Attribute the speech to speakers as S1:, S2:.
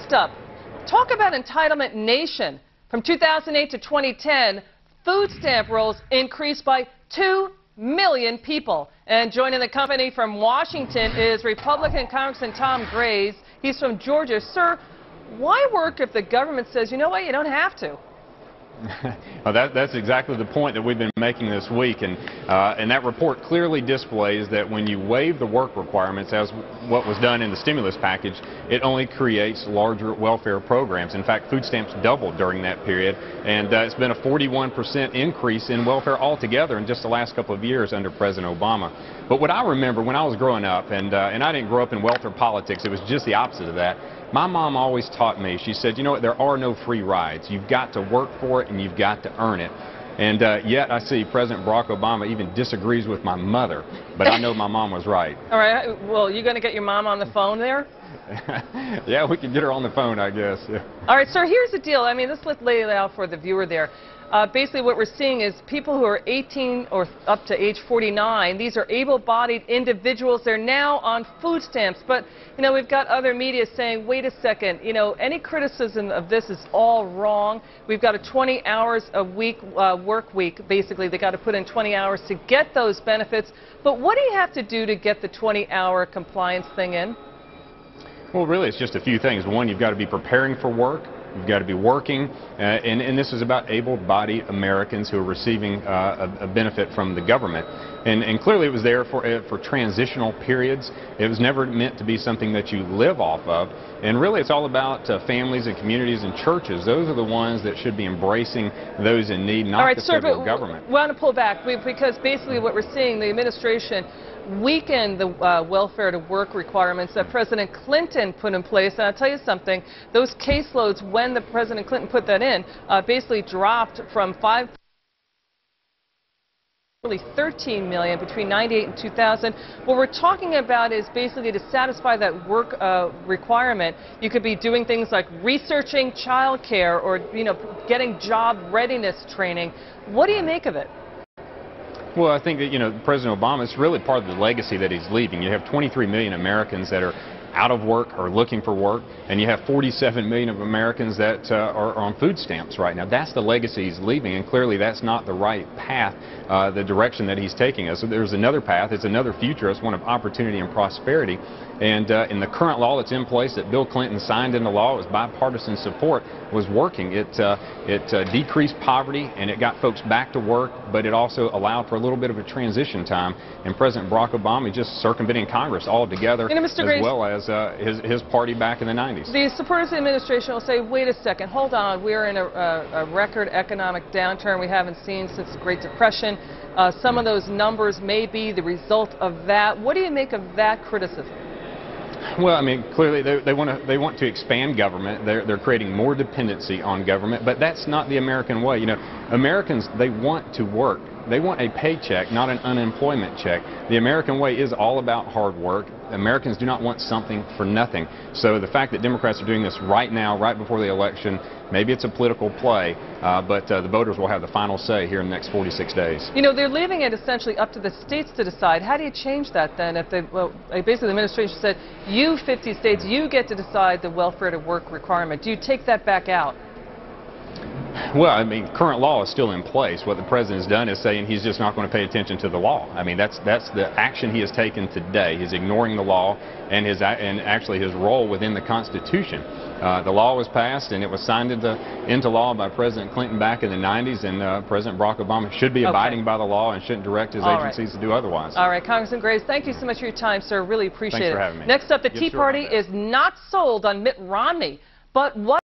S1: Next up, talk about entitlement nation. From 2008 to 2010, food stamp rolls increased by 2 million people. And joining the company from Washington is Republican Congressman Tom Graves. He's from Georgia. Sir, why work if the government says, you know what, you don't have to?
S2: Well, that's exactly the point that we've been making this week, and that report clearly displays that when you waive the work requirements, as what was done in the stimulus package, it only creates larger welfare programs. In fact, food stamps doubled during that period, and it's been a 41% increase in welfare altogether in just the last couple of years under President Obama. But what I remember when I was growing up, and I didn't grow up in welfare politics, it was just the opposite of that. My mom always taught me, she said, you know what, there are no free rides. You've got to work for it and you've got to earn it. And yet I see President Barack Obama even disagrees with my mother, but I know my mom was right.
S1: All right, well, you going to get your mom on the phone there?
S2: Yeah, we can get her on the phone, I guess. Yeah.
S1: All right, sir, here's the deal. I mean, let's lay it out for the viewer there. Basically, what we're seeing is people who are 18 or up to age 49, these are able-bodied individuals. They're now on food stamps. But, you know, we've got other media saying, wait a second, you know, any criticism of this is all wrong. We've got a 20 hours a week work week. Basically, they got to put in 20 hours to get those benefits. But what do you have to do to get the 20-hour compliance thing in?
S2: Well, really, it's just a few things. One, you've got to be preparing for work. You've got to be working, and this is about able-bodied Americans who are receiving a benefit from the government. And clearly it was there for transitional periods. It was never meant to be something that you live off of. And really it's all about families and communities and churches. Those are the ones that should be embracing those in need, not the federal government.
S1: We want to pull back because basically what we're seeing, the administration weakened the welfare to work requirements that President Clinton put in place. And I'll tell you something, those caseloads when the President Clinton put that in basically dropped from 13 million between 98 and 2000. What we're talking about is basically to satisfy that work requirement, you could be doing things like researching child care or, you know, getting job readiness training. What do you make of it?
S2: Well, I think that, you know, President Obama, it's really part of the legacy that he's leaving. You have 23 million Americans that are out of work or looking for work, and you have 47 million of Americans that are on food stamps right now. That's the legacy he's leaving, and clearly that's not the right path, the direction that he's taking us. So there's another path, it's another future, it's one of opportunity and prosperity. And in the current law that's in place that Bill Clinton signed into law, it was bipartisan support, was working. It decreased poverty and it got folks back to work, but it also allowed for a little bit of a transition time. And President Barack Obama is just circumventing Congress altogether,
S1: you know,
S2: as well as his party back in the 90s.
S1: The supporters of the administration will say, wait a second, hold on, we're in a record economic downturn we haven't seen since the Great Depression. Some of those numbers may be the result of that. What do you make of that criticism?
S2: Well, I mean, clearly they want to expand government. They're creating more dependency on government, but that's not the American way. You know, Americans, they want to work. They want a paycheck, not an unemployment check. The American way is all about hard work. Americans do not want something for nothing. So the fact that Democrats are doing this right now, right before the election, maybe it's a political play, but the voters will have the final say here in the next 46 days.
S1: You know, they're leaving it essentially up to the states to decide. How do you change that then? If basically the administration said, you 50 states, you get to decide the welfare to work requirement. Do you take that back out?
S2: Well, I mean, current law is still in place. What the president has done is saying he's just not going to pay attention to the law. I mean, that's the action he has taken today. He's ignoring the law and actually his role within the Constitution. The law was passed and it was signed into law by President Clinton back in the 90s, and President Barack Obama should be abiding by the law and shouldn't direct his agencies to do otherwise.
S1: All right, Congressman Graves, thank you so much for your time, sir. Really appreciate it.
S2: Thanks for having me.
S1: Next up, the Tea Party is not sold on Mitt Romney, but what